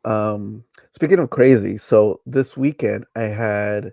Speaking of crazy, so this weekend I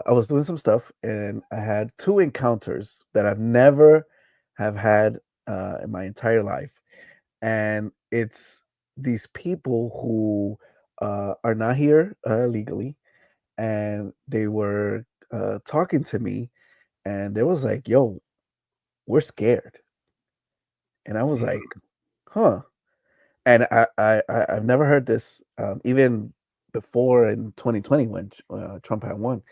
was doing some stuff and I had two encounters that I've never have had in my entire life, and it's these people who are not here legally, and they were talking to me, and they was like, "Yo, we're scared," and I was Mm. like, "Huh." And I've never heard this even before in 2020 when Trump had won,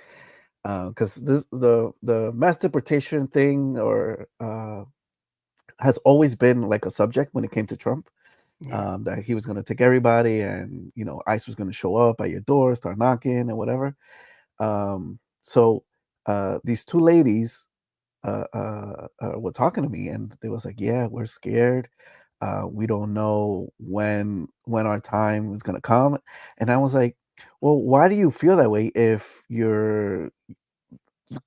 because this the mass deportation thing or has always been like a subject when it came to Trump. Yeah. That he was going to take everybody, and ICE was going to show up at your door, start knocking, and whatever. So these two ladies were talking to me, and they was like, "Yeah, we're scared. We don't know when our time is gonna come." And I was like, "Well, why do you feel that way if you're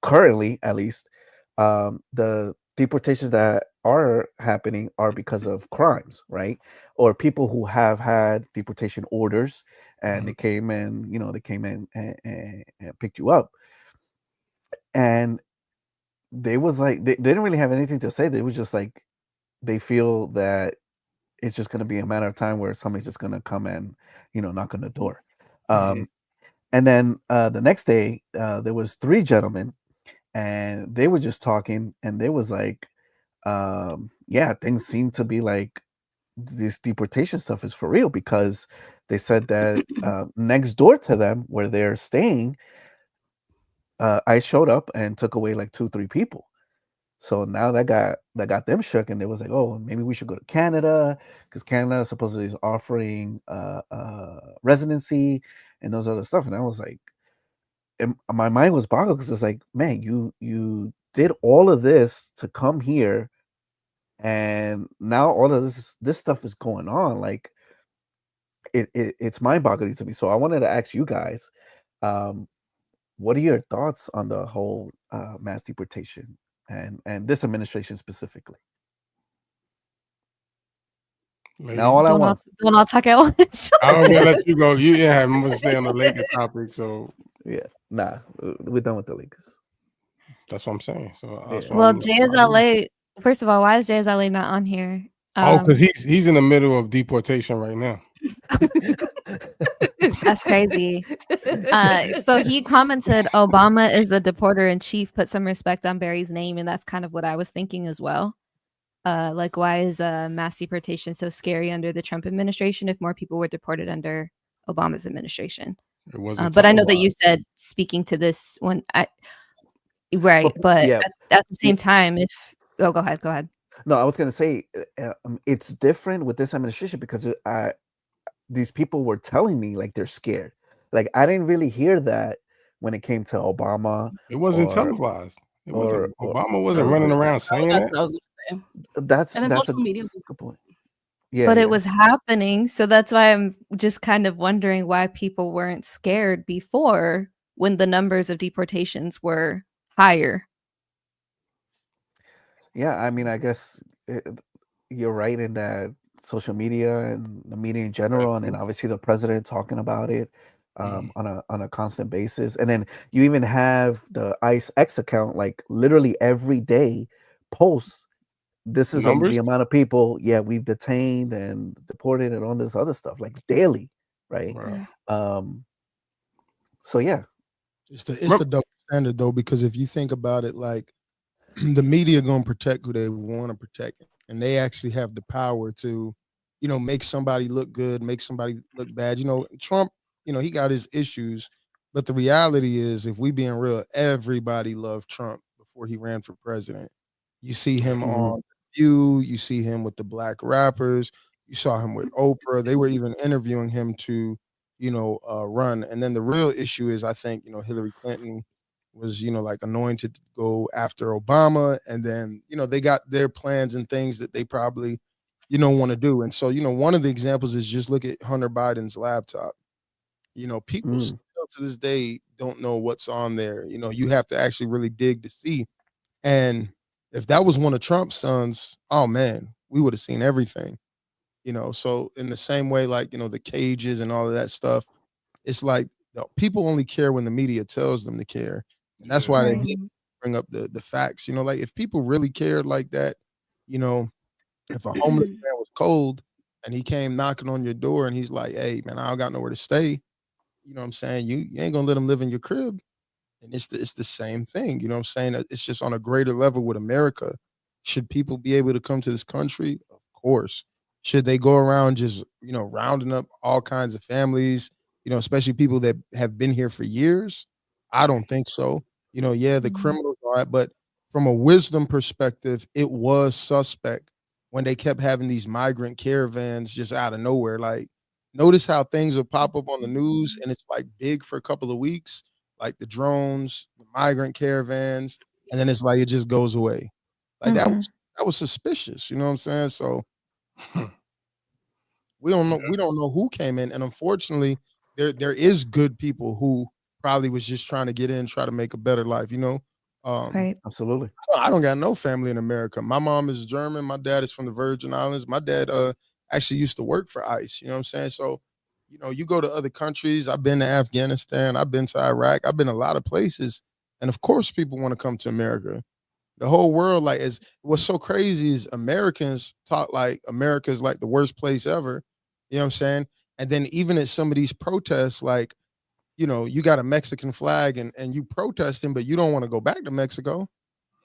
currently, at least, the deportations that are happening are because of crimes, right? Or people who have had deportation orders, and Mhm. they came in and picked you up." And they was like, they didn't really have anything to say. They was just like, they feel that it's just going to be a matter of time where somebody's just going to come and knock on the door. Mhm. And then the next day there was three gentlemen, and they were just talking, and they was like, yeah, things seem to be like this deportation stuff is for real, because they said that next door to them where they're staying, I showed up and took away like two three people. So now that got them shook, and they was like, "Oh, maybe we should go to Canada, because Canada supposedly is offering residency and those other stuff." And I was like, and my mind was boggled, because it's like, man, you did all of this to come here, and now all of this stuff is going on. Like, it's mind boggling to me. So I wanted to ask you guys, um, what are your thoughts on the whole mass deportation and this administration specifically? Now Lady, all at Don't all once. don't all talk at once. I was gonna let you go. You yeah, I'm gonna stay on the Lakers topic, so Yeah, nah, we're done with the Lakers. that's what I'm saying. So that's Yeah. what Well, I'm. JSLA, first of all, why is JSLA not on here? Oh, because Um, he's in the middle of deportation right now. that's crazy. So he commented, Obama is the deporter in chief. Put some respect on Barry's name, and that's kind of what I was thinking as well. Like, why is mass deportation so scary under the Trump administration if more people were deported under Obama's administration? It wasn't But I know that you televised. said speaking to this one, right? But But yeah, at the yeah. same time, if go ahead, go ahead. No, I was gonna say it's different with this administration, because these people were telling me like they're scared. Like, I didn't really hear that when it came to Obama It wasn't or televised. It or wasn't. Obama wasn't or running the, around Oh, saying that's that. what I was gonna say. that's And then that's a social media was good point. Yeah, But it yeah. was happening, so that's why I'm just kind of wondering why people weren't scared before when the numbers of deportations were higher. Yeah, I mean, I guess you're right in that social media and the media in general, and then obviously the president talking about it Mhm. on a constant basis, and then you even have the ICE X account, like literally every day posts, this is the Numbers. amount of people, yeah, we've detained and deported and all this other stuff, like daily, right? Bro. Mm. Um, so yeah. It's the double standard though, because if you think about it, like the media gonna protect who they want to protect, and they actually have the power to, make somebody look good, make somebody look bad. Trump, he got his issues, but the reality is, if we being real, everybody loved Trump before he ran for president. You see him Mhm. on View, you see him with the black rappers, you saw him with Oprah. They were even interviewing him to, run. And then the real issue is, I think, Hillary Clinton was like anointed to go after Obama, and then they got their plans and things that they probably want to do. And so one of the examples is just look at Hunter Biden's laptop. People Mm. still to this day don't know what's on there. You have to actually really dig to see. And if that was one of Trump's sons, oh man, we would have seen everything. So in the same way, like, the cages and all of that stuff, it's like, people only care when the media tells them to care. And that's Yeah. why Right. he bring up the facts. Like, if people really cared like that, you know, if a homeless man was cold and he came knocking on your door and he's like, "Hey man, I don't got nowhere to stay," you know what I'm saying? You ain't gonna let him live in your crib. And it's the same thing, you know what I'm saying? It's just on a greater level with America. Should people be able to come to this country? Of course. Should they go around just, rounding up all kinds of families, especially people that have been here for years? I don't think so. Yeah, the Mhm. criminals are right, but from a wisdom perspective, it was suspect when they kept having these migrant caravans just out of nowhere. Like, notice how things will pop up on the news and it's like big for a couple of weeks, like the drones, the migrant caravans, and then it's like it just goes away. Like that Mhm. was that was suspicious, you know what I'm saying? So we Yeah. don't know who came in, and unfortunately, there is good people who probably was just trying to get in, try to make a better life. Um, Right. Absolutely. I don't got no family in America. My mom is German. My dad is from the Virgin Islands. My dad actually used to work for ICE. You know what I'm saying? So, you go to other countries. I've been to Afghanistan. I've been to Iraq. I've been a lot of places. And of course, people want to come to America. The whole world, like, is what's so crazy is Americans talk like America is like the worst place ever. You know what I'm saying? And then even at some of these protests, like, you got a Mexican flag and you protesting, but you don't want to go back to Mexico.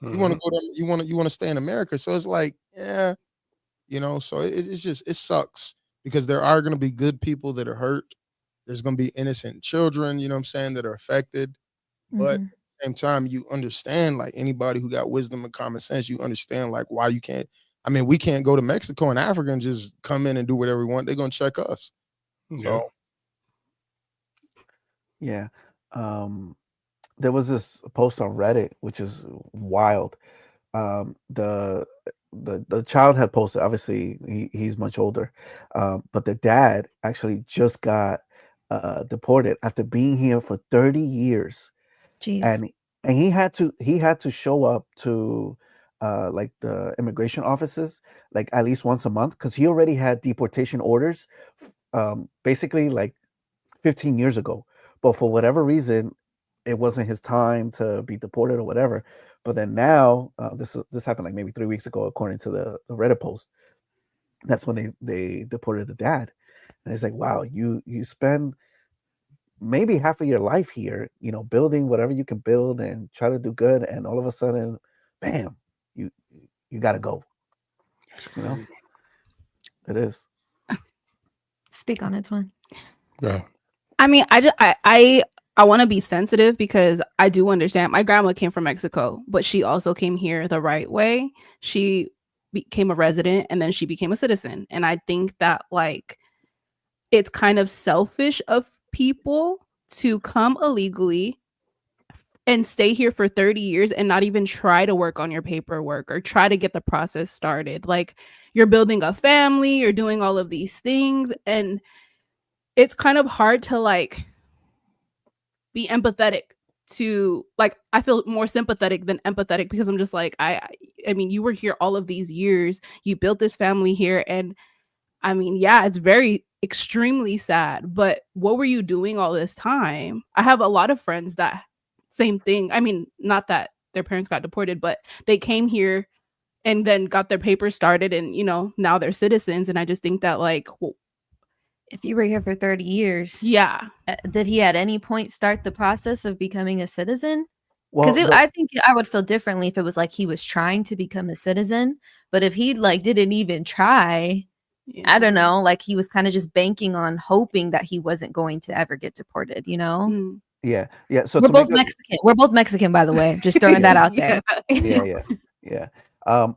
You want to Mhm. go to you want to stay in America. So it's like, yeah, so it's just it sucks because there are going to be good people that are hurt. There's going to be innocent children, you know what I'm saying, that are affected. But at Mhm. the same time, you understand, like, anybody who got wisdom and common sense, you understand like why you can't. I mean, we can't go to Mexico and Africa and just come in and do whatever we want. They're going to check us. Yeah. So Yeah. Um, there was this post on Reddit, which is wild. The child had posted. Obviously, he's much older, but the dad actually just got deported after being here for 30 years, Jeez. and he had to show up to like the immigration offices like at least once a month because he already had deportation orders, basically like 15 years ago. But for whatever reason, it wasn't his time to be deported or whatever. But then now, this happened like maybe 3 weeks ago, according to the Reddit post. That's when they deported the dad, and it's like, wow, you spend maybe half of your life here, building whatever you can build and try to do good, and all of a sudden, bam, you you got to go. That's You know, crazy. it is. Speak on it, Twin. Yeah. I mean, I want to be sensitive because I do understand. My grandma came from Mexico, but she also came here the right way. She became a resident and then she became a citizen. And I think that, like, it's kind of selfish of people to come illegally and stay here for 30 years and not even try to work on your paperwork or try to get the process started. Like, you're building a family, you're doing all of these things, and it's kind of hard to, like, be empathetic to, like, I feel more sympathetic than empathetic because I'm just like, I mean, you were here all of these years, you built this family here, and I mean, yeah, it's very extremely sad, but what were you doing all this time? I have a lot of friends that same thing. I mean, not that their parents got deported, but they came here and then got their papers started and, now they're citizens. And I just think that, like, If you were here for 30 years, yeah. did he at any point start the process of becoming a citizen? Well, Because I think I would feel differently if it was like he was trying to become a citizen, but if he like didn't even try, I don't know, like he was kind of just banking on hoping that he wasn't going to ever get deported, Mm. yeah, yeah. So We're to make both Mexican. We're both Mexican, by the way. Just throwing that out there. yeah, yeah.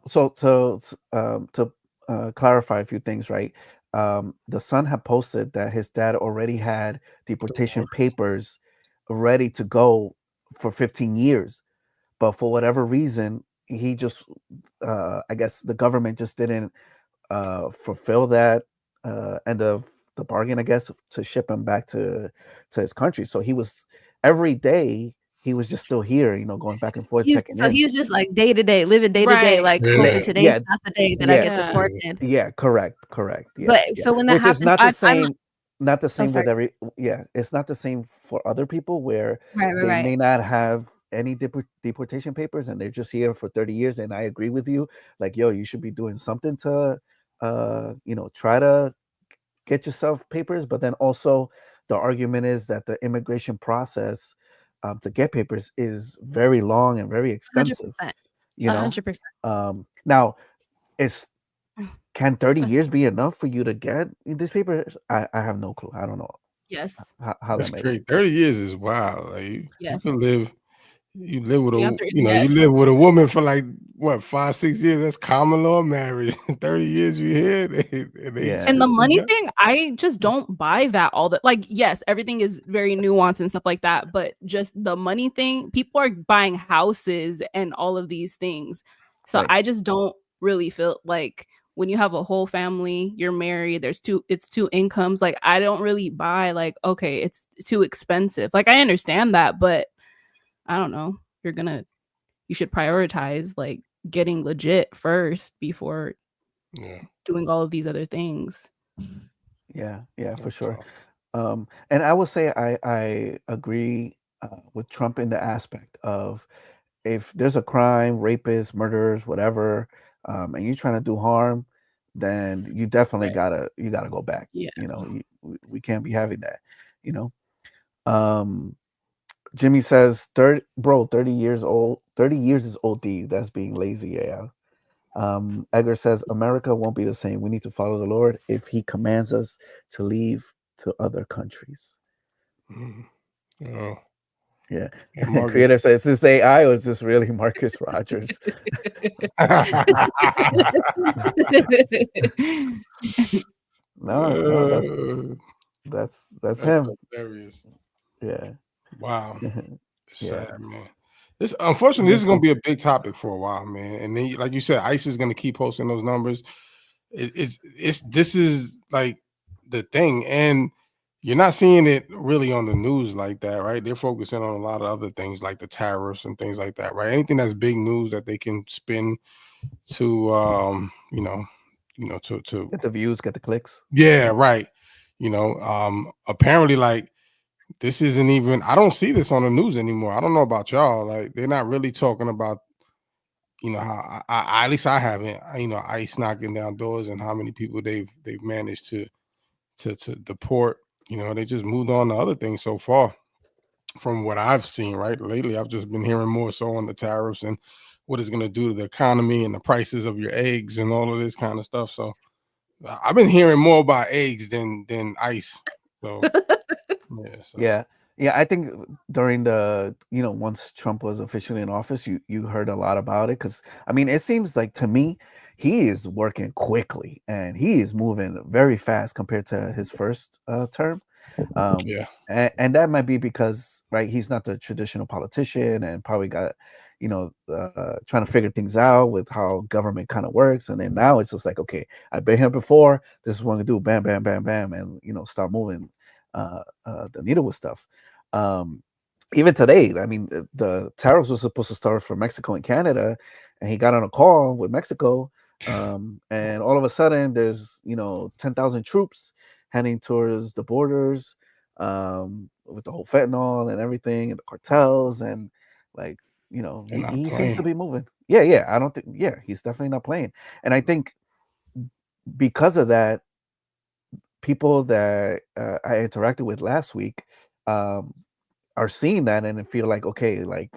So to clarify a few things, right? The son had posted that his dad already had deportation papers ready to go for 15 years, but for whatever reason, he just, I guess the government just didn't fulfill that end of the bargain, I guess, to ship him back to his country. So he was every day he was just still here, going back and forth, checking So in. he was just like day to day, living day to day, Right. like Yeah. hoping today's Yeah, not the day that I get Yeah. deported. yeah, correct. Yeah, But yeah. so when that Which is happens, not the I'm same. Not the oh same with sorry. it's not the same for other people where Right, they right. may not have any deportation papers and they're just here for 30 years. And I agree with you. Like, yo, you should be doing something to, try to get yourself papers. But then also the argument is that the immigration process to get papers is very long and very extensive, 100%. you know? 100%. Now, it's can 30 That's years be enough for you to get these papers? I have no clue. I don't know Yes. how That's that may great. be. 30 years is wild. Like you Yes. can live. You live with The a, answer is you yes. live with a woman for like what 5-6 years. That's common law marriage. 30 years you here, they Yeah. And the shit money together. thing, I just don't buy that all the like, yes, everything is very nuanced and stuff like that, but just the money thing, people are buying houses and all of these things. So Right. I just don't really feel like when you have a whole family, you're married, it's two incomes. Like I don't really buy like, okay, it's too expensive. Like I understand that, but I don't know. You should prioritize like getting legit first before Yeah, doing all of these other things. Yeah, for that's sure. tough. And I will say I agree with Trump in the aspect of if there's a crime, rapists, murderers, whatever, and you're trying to do harm, then you definitely Right. gotta go back. Yeah. We can't be having that. You know. Jimmy says 30 years old. 30 years is OD. That's being lazy. Yeah. Edgar says America won't be the same. We need to follow the Lord if He commands us to leave to other countries. Mhm. Oh, Yeah. and Marcus. Creator says, is this AI or is this really Marcus Rogers? No, that's That's him. hilarious. Yeah. Wow. It's Yeah. sad, man. This unfortunately, this is gonna Beautiful. be a big topic for a while, man. And then, like you said, ICE is gonna keep posting those numbers. This is like the thing, and you're not seeing it really on the news like that, right? They're focusing on a lot of other things like the tariffs and things like that, right? Anything that's big news that they can spin to, to Get the views, get the clicks. yeah, right. Apparently, like this isn't even. I don't see this on the news anymore. I don't know about y'all. Like they're not really talking about how at least I haven't ICE knocking down doors and how many people they've managed to deport. They just moved on to other things so far from what I've seen. Right, lately I've just been hearing more so on the tariffs and what it's going to do to the economy and the prices of your eggs and all of this kind of stuff. So I've been hearing more about eggs than ICE. So Yeah. Yeah, I think during the, once Trump was officially in office, you heard a lot about it because I mean, it seems like to me he is working quickly and he is moving very fast compared to his first term. Yeah. And that might be because, right, he's not the traditional politician and probably got, trying to figure things out with how government kind of works. And then now it's just like, okay, I've been here before. This is what I'm gonna do. Bam, bam, bam, bam, and start moving the needle with stuff. Even today, I mean, the tariffs were supposed to start for Mexico and Canada, and he got on a call with Mexico, and all of a sudden, there's 10,000 troops heading towards the borders, with the whole fentanyl and everything, and the cartels, and like They're not he seems to playing. be moving. Yeah, I don't think. Yeah, he's definitely not playing, and I think because of that, people that I interacted with last week are seeing that and feel like, okay, like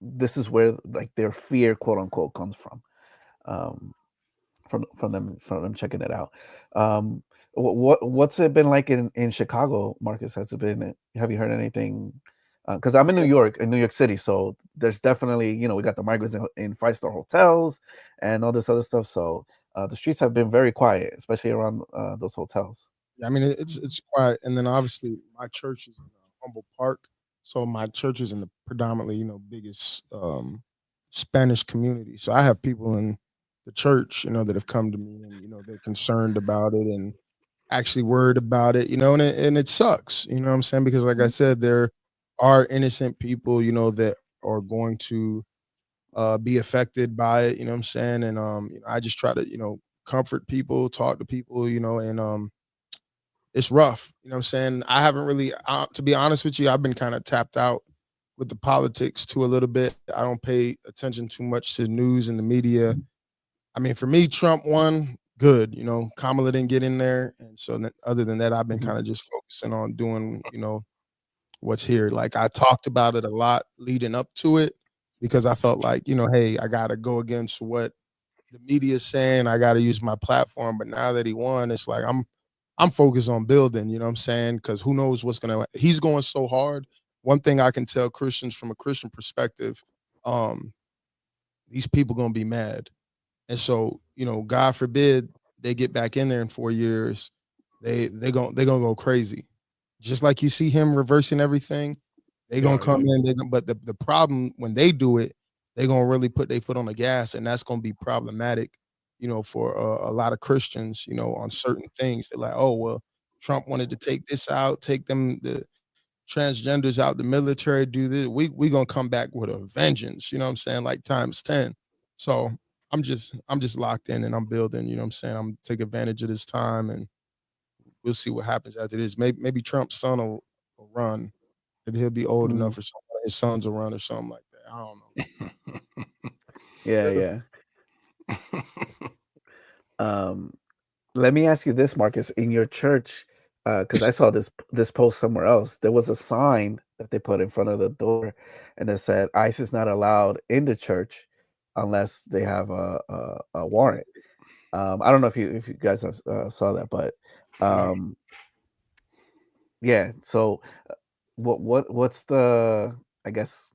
this is where like their fear, quote unquote, comes um, from them checking it out. What's it been like in Chicago, Marcus? Has it been? Have you heard anything? Because I'm in New York City, so there's definitely we got the migrants in 5-star hotels and all this other stuff. So the streets have been very quiet, especially around those hotels. I mean, it's quiet, and then obviously my church is in Humboldt Park, so my church is in the predominantly biggest Spanish community. So I have people in the church, that have come to me, and they're concerned about it and actually worried about it, and it sucks. You know what I'm saying? Because like I said, they're are innocent people, you know, that are going to be affected by it, you know what I'm saying? And you know, I just try to, you know, comfort people, talk to people, you know, and it's rough, you know what I'm saying? I haven't really to be honest with you, I've been kind of tapped out with the politics too a little bit. I don't pay attention too much to the news and the media. I mean, for me, Trump won, good, you know, Kamala didn't get in there. And so other than that, I've been kind of just focusing on doing, you know, what's here. Like I talked about it a lot leading up to it because I felt like, you know, hey, I got to go against what the media is saying. I got to use my platform. But now that he won, it's like I'm focused on building, you know what I'm saying? Because who knows what's gonna he's going so hard. One thing I can tell Christians from a Christian perspective, um, these people gonna be mad. And so, you know, God forbid they get back in there in 4 years, they gonna go crazy. Just like you see him reversing everything, they gonna come in. But the problem when they do it, they gonna really put their foot on the gas, and that's gonna be problematic, you know, for a lot of Christians, you know, on certain things. They're like, oh well, Trump wanted to take this out, take them the transgenders out the military, do this. We gonna come back with a vengeance, you know what I'm saying? Like times 10. So I'm just locked in and I'm building, you know what I'm saying? I'm take advantage of this time and we'll see what happens after this. Maybe Trump's son will run. Maybe he'll be old enough or something. His sons will run or something like that. I don't know. Yeah. Let me ask you this, Marcus. In your church, because I saw this post somewhere else, there was a sign that they put in front of the door, and it said ICE is not allowed in the church unless they have a warrant. I don't know if you guys have, saw that, but yeah. So, what's the, I guess,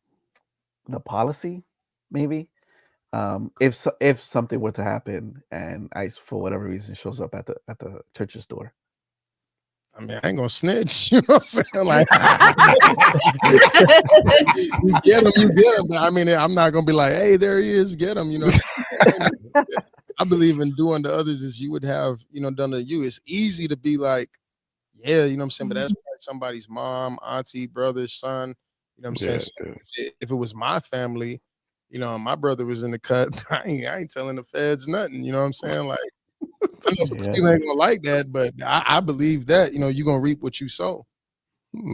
the policy, maybe? If something were to happen and ICE for whatever reason shows up at the church's door. I mean, I ain't gonna snitch, you know what I'm saying? Like you get him. But I mean, I'm not gonna be like, hey, there he is, get him, you know. I believe in doing to others as you would have, you know, done to you. It's easy to be like, yeah, you know what I'm saying, but that's probably somebody's mom, auntie, brother, son, you know what I'm saying? So if it was my family, you know, my brother was in the cut, I ain't telling the feds nothing, you know what I'm saying? Like, I know some people ain't gonna like that, but I believe that, you know, you're gonna reap what you sow.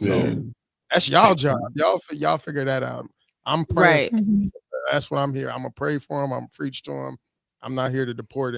So that's y'all job. Y'all figure that out. I'm praying. Right. That's what I'm here. I'm gonna pray for him. I'm gonna preach to him. I'm not here to deport